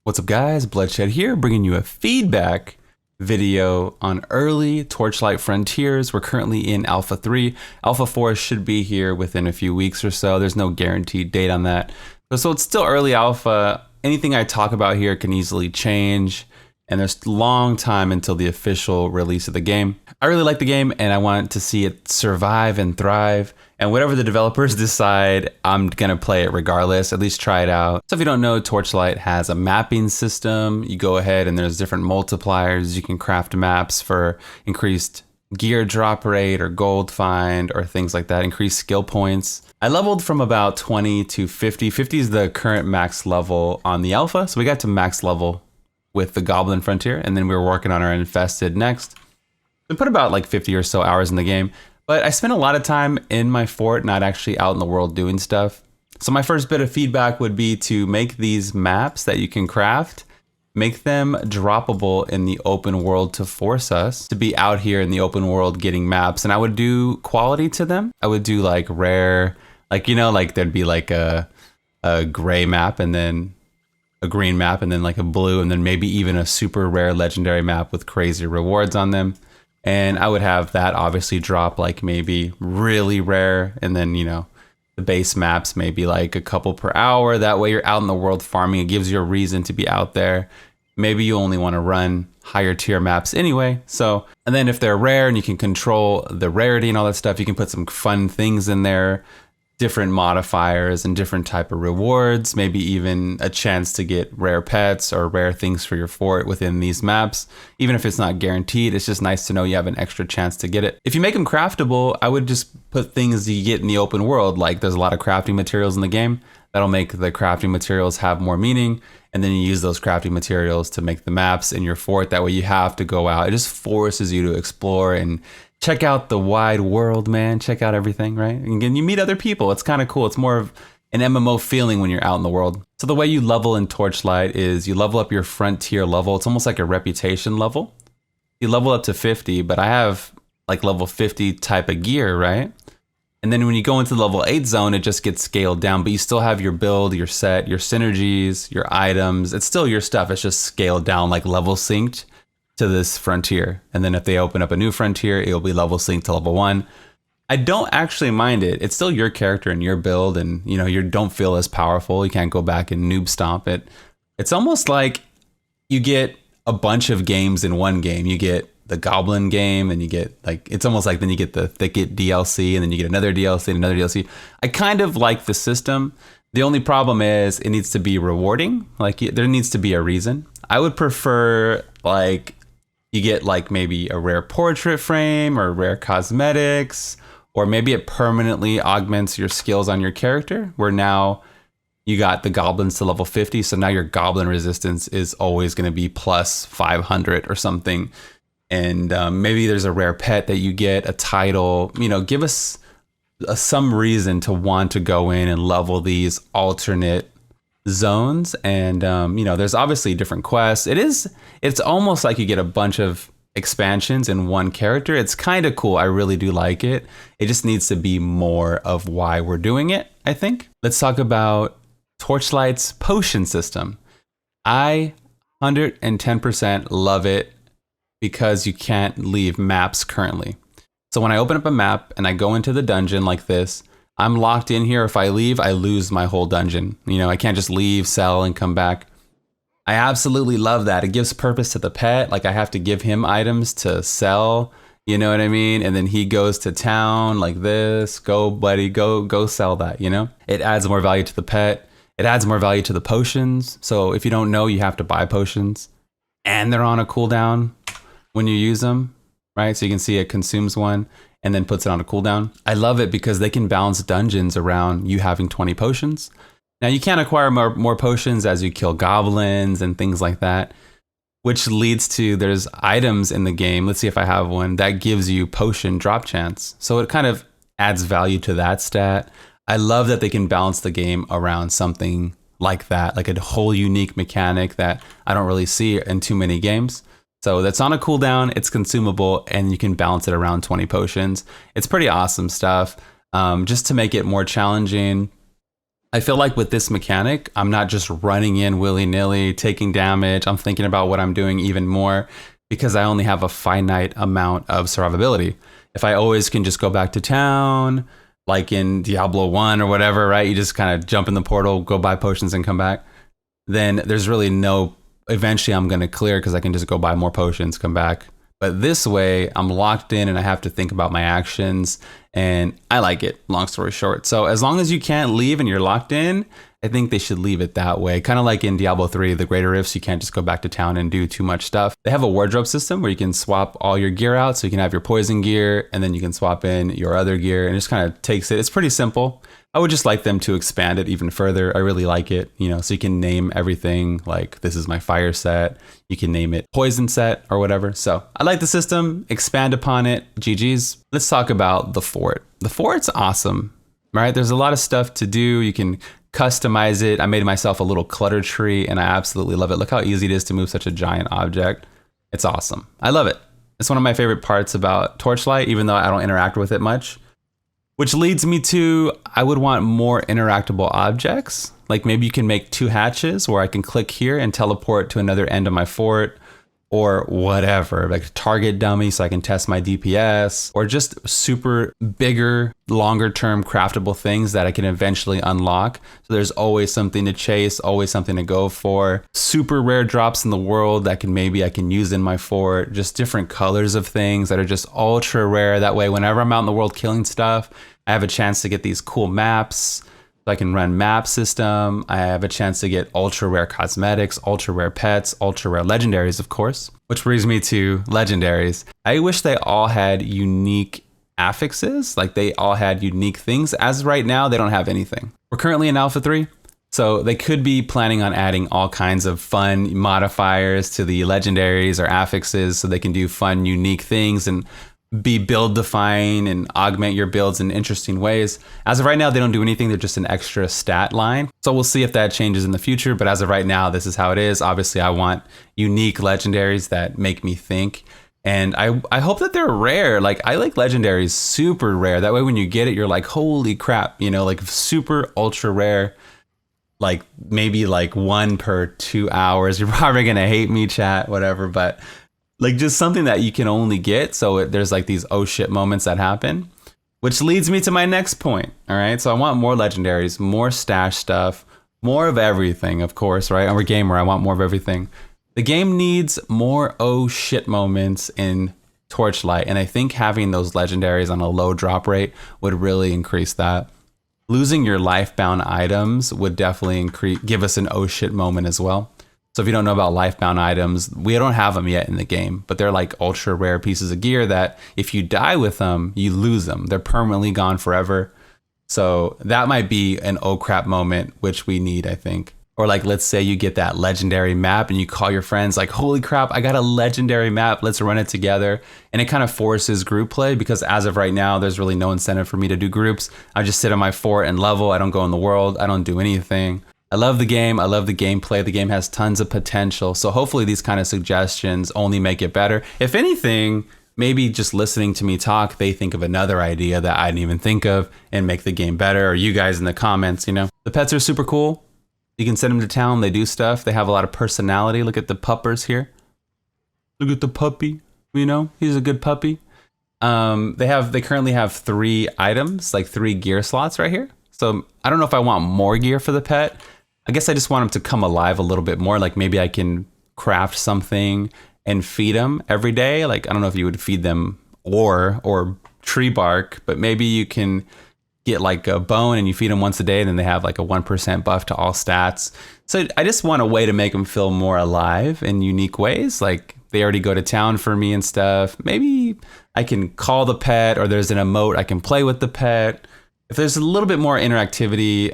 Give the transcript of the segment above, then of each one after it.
What's up guys, Bloodshed here, bringing you a feedback video on early Torchlight Frontiers. We're currently in Alpha 3. Alpha 4 should be here within a few weeks or so. There's no guaranteed date on that. So it's still early alpha. Anything I talk about here can easily change, and there's a long time until the official release of the game. I really like the game and I want to see it survive and thrive. And whatever the developers decide, I'm gonna play it regardless, at least try it out. So if you don't know, Torchlight has a mapping system. You go ahead and there's different multipliers. You can craft maps for increased gear drop rate or gold find or things like that, increased skill points. I leveled from about 20 to 50. 50 is the current max level on the alpha. So we got to max level with the Goblin Frontier, and then we were working on our Infested next. We put about like 50 or so hours in the game. But I spent a lot of time in my fort, not actually out in the world doing stuff. So my first bit of feedback would be to make these maps that you can craft, make them droppable in the open world to force us to be out here in the open world getting maps. And I would do quality to them. I would do like rare, like, you know, like there'd be like a gray map and then a green map and then like a blue and then maybe even a super rare legendary map with crazy rewards on them. And I would have that obviously drop like maybe really rare, and then, you know, the base maps maybe like a couple per hour. That way you're out in the world farming. It gives you a reason to be out there. Maybe you only want to run higher tier maps anyway. So, and then if they're rare and you can control the rarity and all that stuff, you can put some fun things in there, different modifiers and different type of rewards, maybe even a chance to get rare pets or rare things for your fort within these maps. Even if it's not guaranteed, it's just nice to know you have an extra chance to get it. If you make them craftable, I would just put things you get in the open world. Like there's a lot of crafting materials in the game. That'll make the crafting materials have more meaning. And then you use those crafting materials to make the maps in your fort. That way you have to go out. It just forces you to explore and check out the wide world, man. Check out everything, right? And you meet other people. It's kind of cool. It's more of an MMO feeling when you're out in the world. So the way you level in Torchlight is you level up your frontier level. It's almost like a reputation level. You level up to 50, but I have like level 50 type of gear, right? And then when you go into the level 8 zone, it just gets scaled down, but you still have your build, your set, your synergies, your items. It's still your stuff. It's just scaled down, like level synced to this frontier. And then if they open up a new frontier, it'll be level synced to level 1. I don't actually mind it. It's still your character and your build, and you know, you don't feel as powerful. You can't go back and noob stomp it. It's almost like you get a bunch of games in one game. You get the Goblin game, and you get like, it's almost like then you get the Thicket DLC, and then you get another DLC and another DLC. I kind of like the system. The only problem is it needs to be rewarding. Like there needs to be a reason. I would prefer like you get like maybe a rare portrait frame or rare cosmetics, or maybe it permanently augments your skills on your character, where now you got the goblins to level 50. So now your goblin resistance is always going to be plus 500 or something. And maybe there's a rare pet that you get, a title, you know, give us some reason to want to go in and level these alternate zones. And you know, there's obviously different quests. It's almost like you get a bunch of expansions in one character. It's kind of cool. I really do like it. It just needs to be more of why we're doing it, I think. Let's talk about Torchlight's potion system. I 110% love it because you can't leave maps currently. So when I open up a map and I go into the dungeon like this, I'm locked in here. If I leave, I lose my whole dungeon. You know, I can't just leave, sell, and come back. I absolutely love that. It gives purpose to the pet. Like I have to give him items to sell, you know what I mean? And then he goes to town like this. Go, buddy, go sell that, you know? It adds more value to the pet. It adds more value to the potions. So if you don't know, you have to buy potions. And they're on a cooldown when you use them, right? So you can see it consumes one and then puts it on a cooldown. I love it because they can balance dungeons around you having 20 potions. Now you can't acquire more potions as you kill goblins and things like that, which leads to there's items in the game. Let's see if I have one that gives you potion drop chance. So it kind of adds value to that stat. I love that they can balance the game around something like that, like a whole unique mechanic that I don't really see in too many games. So that's on a cooldown, it's consumable, and you can balance it around 20 potions. It's pretty awesome stuff. Just to make it more challenging, I feel like with this mechanic, I'm not just running in willy-nilly, taking damage. I'm thinking about what I'm doing even more because I only have a finite amount of survivability. If I always can just go back to town, like in Diablo 1 or whatever, right? You just kind of jump in the portal, go buy potions and come back. Then there's really no, eventually I'm going to clear because I can just go buy more potions, come back. But this way, I'm locked in and I have to think about my actions, and I like it, long story short. So as long as you can't leave and you're locked in, I think they should leave it that way. Kind of like in Diablo 3, the Greater Rifts, you can't just go back to town and do too much stuff. They have a wardrobe system where you can swap all your gear out, so you can have your poison gear, and then you can swap in your other gear, and it just kind of takes it. It's pretty simple. I would just like them to expand it even further. I really like it, so you can name everything like this is my fire set. You can name it poison set or whatever. So I like the system, expand upon it. GG's. Let's talk about the fort. The fort's awesome, right? There's a lot of stuff to do. You can customize it. I made myself a little clutter tree and I absolutely love it. Look how easy it is to move such a giant object. It's awesome. I love it. It's one of my favorite parts about Torchlight, even though I don't interact with it much. Which leads me to, I would want more interactable objects. Like maybe you can make 2 hatches where I can click here and teleport to another end of my fort, or whatever, like a target dummy so I can test my DPS, or just super bigger, longer term craftable things that I can eventually unlock. So there's always something to chase, always something to go for. Super rare drops in the world that I can use in my fort, just different colors of things that are just ultra rare. That way, whenever I'm out in the world killing stuff, I have a chance to get these cool maps. I can run map system. I have a chance to get ultra rare cosmetics, ultra rare pets, ultra rare legendaries, of course, which brings me to legendaries. I wish they all had unique affixes, like they all had unique things. As of right now, they don't have anything. We're currently in Alpha 3, so they could be planning on adding all kinds of fun modifiers to the legendaries or affixes so they can do fun, unique things and be build define and augment your builds in interesting ways. As of right now, they don't do anything. They're just an extra stat line. So we'll see if that changes in the future. But as of right now, this is how it is. Obviously, I want unique legendaries that make me think. And I hope that they're rare. Like I like legendaries super rare. That way when you get it, you're like, holy crap, like super ultra rare. Like maybe like 1 per 2 hours. You're probably going to hate me, chat, whatever. But like just something that you can only get. So there's like these oh shit moments that happen, which leads me to my next point. All right. So I want more legendaries, more stash stuff, more of everything, of course, right? I'm a gamer. I want more of everything. The game needs more oh shit moments in Torchlight. And I think having those legendaries on a low drop rate would really increase that. Losing your lifebound items would definitely give us an oh shit moment as well. So if you don't know about lifebound items, we don't have them yet in the game, but they're like ultra rare pieces of gear that if you die with them, you lose them. They're permanently gone forever. So that might be an oh crap moment, which we need, I think. Or like, let's say you get that legendary map and you call your friends like, holy crap, I got a legendary map. Let's run it together. And it kind of forces group play because as of right now, there's really no incentive for me to do groups. I just sit on my fort and level. I don't go in the world. I don't do anything. I love the game. I love the gameplay. The game has tons of potential. So hopefully these kind of suggestions only make it better. If anything, maybe just listening to me talk, they think of another idea that I didn't even think of and make the game better. Or you guys in the comments, The pets are super cool. You can send them to town. They do stuff. They have a lot of personality. Look at the puppers here. Look at the puppy. He's a good puppy. They currently have 3 items, like 3 gear slots right here. So I don't know if I want more gear for the pet. I guess I just want him to come alive a little bit more. Like maybe I can craft something and feed them every day. Like, I don't know if you would feed them or tree bark, but maybe you can get like a bone and you feed them once a day and then they have like a 1% buff to all stats. So I just want a way to make them feel more alive in unique ways. Like they already go to town for me and stuff. Maybe I can call the pet or there's an emote. I can play with the pet. If there's a little bit more interactivity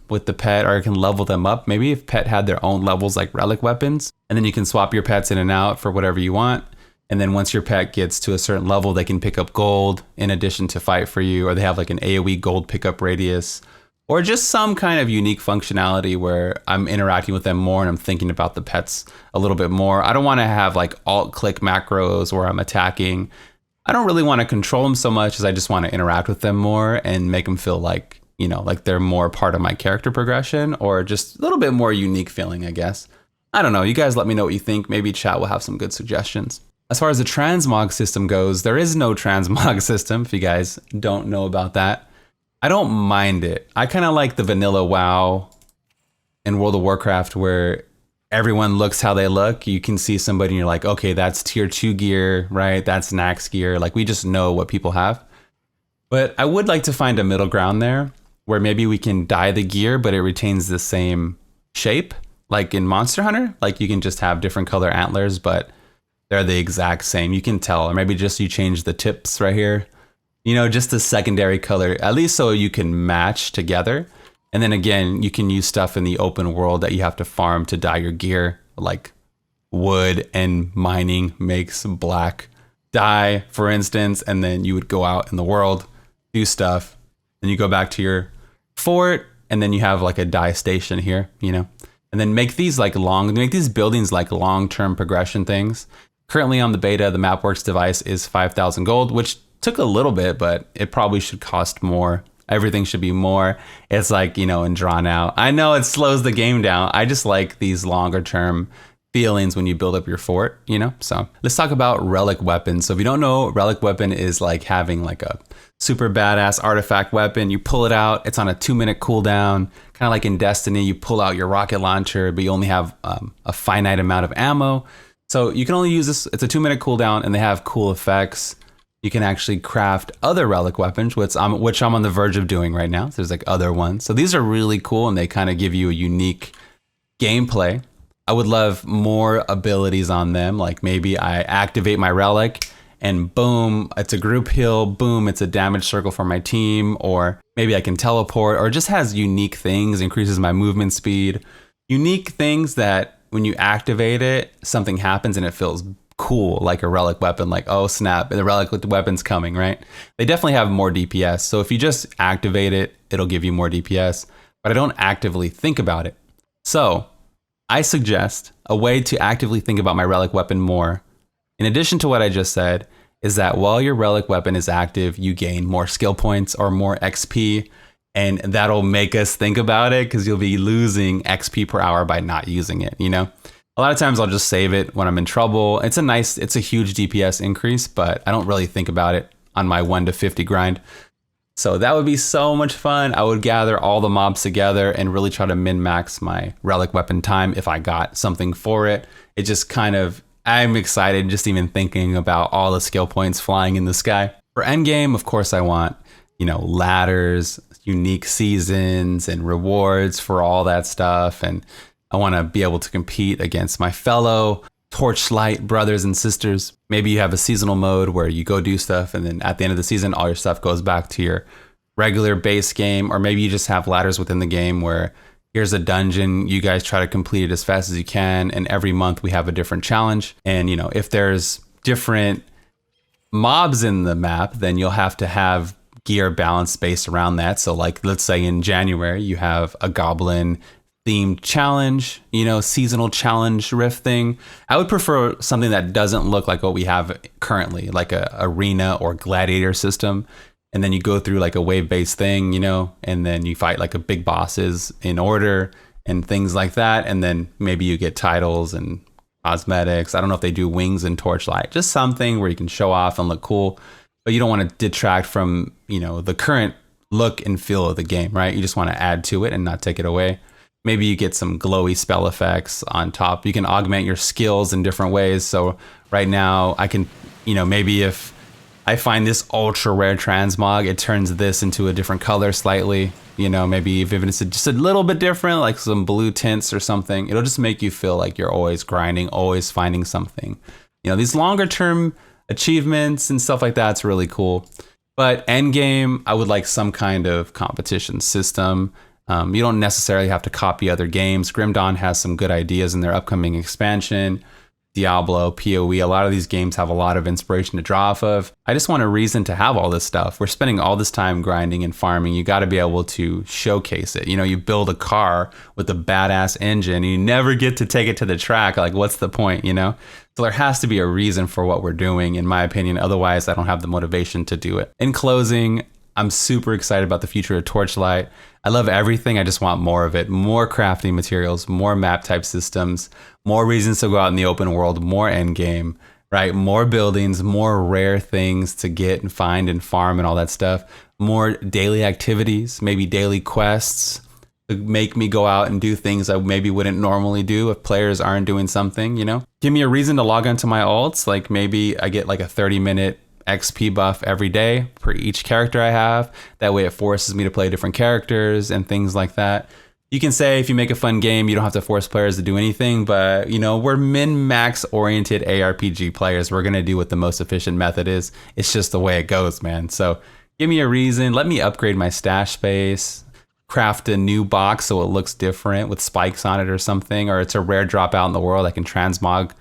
with the pet, or I can level them up. Maybe if pet had their own levels like Relic Weapons, and then you can swap your pets in and out for whatever you want. And then once your pet gets to a certain level, they can pick up gold in addition to fight for you, or they have like an AoE gold pickup radius, or just some kind of unique functionality where I'm interacting with them more and I'm thinking about the pets a little bit more. I don't want to have like alt-click macros where I'm attacking. I don't really want to control them so much as I just want to interact with them more and make them feel like you know, like they're more part of my character progression or just a little bit more unique feeling, I guess. I don't know. You guys let me know what you think. Maybe chat will have some good suggestions. As far as the transmog system goes, there is no transmog system, if you guys don't know about that. I don't mind it. I kind of like the vanilla WoW in World of Warcraft where everyone looks how they look. You can see somebody and you're like, okay, that's tier 2 gear, right? That's Nax gear. Like we just know what people have. But I would like to find a middle ground there where maybe we can dye the gear, but it retains the same shape. Like in Monster Hunter, like you can just have different color antlers, but they're the exact same. You can tell, or maybe just you change the tips right here, you know, just a secondary color, at least so you can match together. And then again, you can use stuff in the open world that you have to farm to dye your gear, like wood and mining makes black dye, for instance. And then you would go out in the world, do stuff, and you go back to your fort, and then you have like a dye station here, you know, and then make these like make these buildings like long-term progression things. Currently on the beta, the MapWorks device is 5,000 gold, which took a little bit, but it probably should cost more. Everything should be more. It's like, you know, and drawn out. I know it slows the game down. I just like these longer term feelings when you build up your fort, you know? So let's talk about Relic Weapons. So if you don't know, Relic Weapon is like having like a super badass artifact weapon. You pull it out. It's on a 2-minute cooldown. Kind of like in Destiny, you pull out your rocket launcher, but you only have a finite amount of ammo. So you can only use this. It's a 2-minute cooldown and they have cool effects. You can actually craft other relic weapons, which I'm on the verge of doing right now. So there's like other ones. So these are really cool and they kind of give you a unique gameplay. I would love more abilities on them. Like maybe I activate my relic and boom, it's a group heal. Boom, it's a damage circle for my team. Or maybe I can teleport, or it just has unique things, increases my movement speed. Unique things that when you activate it, something happens and it feels cool, like a relic weapon, like, oh snap, the relic weapon's coming, right? They definitely have more DPS. So if you just activate it, it'll give you more DPS, but I don't actively think about it. So I suggest a way to actively think about my relic weapon more, in addition to what I just said, is that while your relic weapon is active, you gain more skill points or more XP, and that'll make us think about it because you'll be losing XP per hour by not using it, you know? A lot of times I'll just save it when I'm in trouble. It's a huge DPS increase, but I don't really think about it on my 1 to 50 grind. So that would be so much fun. I would gather all the mobs together and really try to min-max my relic weapon time if I got something for it. It just kind of, I'm excited just even thinking about all the skill points flying in the sky. For endgame, of course, I want, you know, ladders, unique seasons and rewards for all that stuff. And I want to be able to compete against my fellow Torchlight brothers and sisters. Maybe you have a seasonal mode where you go do stuff and then at the end of the season, all your stuff goes back to your regular base game. Or maybe you just have ladders within the game where here's a dungeon, you guys try to complete it as fast as you can. And every month we have a different challenge. And, you know, if there's different mobs in the map, then you'll have to have gear balance based around that. So like, let's say in January, you have a goblin themed challenge, you know, seasonal challenge rift thing. I would prefer something that doesn't look like what we have currently, like a arena or gladiator system. And then you go through like a wave-based thing, you know, and then you fight like a big bosses in order and things like that. And then maybe you get titles and cosmetics. I don't know if they do wings and Torchlight, just something where you can show off and look cool, but you don't want to detract from, you know, the current look and feel of the game, right? You just want to add to it and not take it away. Maybe you get some glowy spell effects on top. You can augment your skills in different ways. So right now I can, you know, maybe if I find this ultra rare transmog, it turns this into a different color slightly, you know, maybe if it's just a little bit different, like some blue tints or something, it'll just make you feel like you're always grinding, always finding something. You know, these longer term achievements and stuff like that's really cool. But endgame, I would like some kind of competition system. You don't necessarily have to copy other games. Grim Dawn has some good ideas in their upcoming expansion. Diablo, PoE, a lot of these games have a lot of inspiration to draw off of. I just want a reason to have all this stuff. We're spending all this time grinding and farming. You got to be able to showcase it. You know, you build a car with a badass engine and you never get to take it to the track. Like, what's the point, you know? So there has to be a reason for what we're doing, in my opinion. Otherwise, I don't have the motivation to do it. In closing, I'm super excited about the future of Torchlight. I love everything. I just want more of it. More crafting materials, more map type systems, more reasons to go out in the open world, more endgame, right? More buildings, more rare things to get and find and farm and all that stuff. More daily activities, maybe daily quests to make me go out and do things I maybe wouldn't normally do if players aren't doing something, you know? Give me a reason to log onto my alts. Like maybe I get like a 30-minute XP buff every day for each character I have. That way it forces me to play different characters and things like that. You can say if you make a fun game, you don't have to force players to do anything, but you know, we're min-max oriented ARPG players. We're gonna do what the most efficient method is. It's just the way it goes, man. So give me a reason, let me upgrade my stash space, craft a new box so it looks different with spikes on it or something, or it's a rare drop out in the world. I can transmog,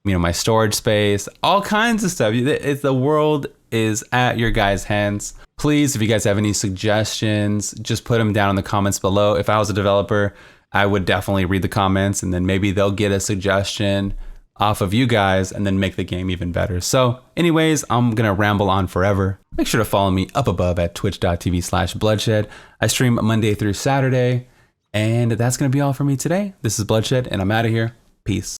you know, my storage space, all kinds of stuff. The world is at your guys' hands. Please, if you guys have any suggestions, just put them down in the comments below. If I was a developer, I would definitely read the comments, and then maybe they'll get a suggestion off of you guys and then make the game even better. So anyways, I'm gonna ramble on forever. Make sure to follow me up above at twitch.tv/bloodshed. I stream Monday through Saturday, and that's gonna be all for me today. This is Bloodshed, and I'm out of here. Peace.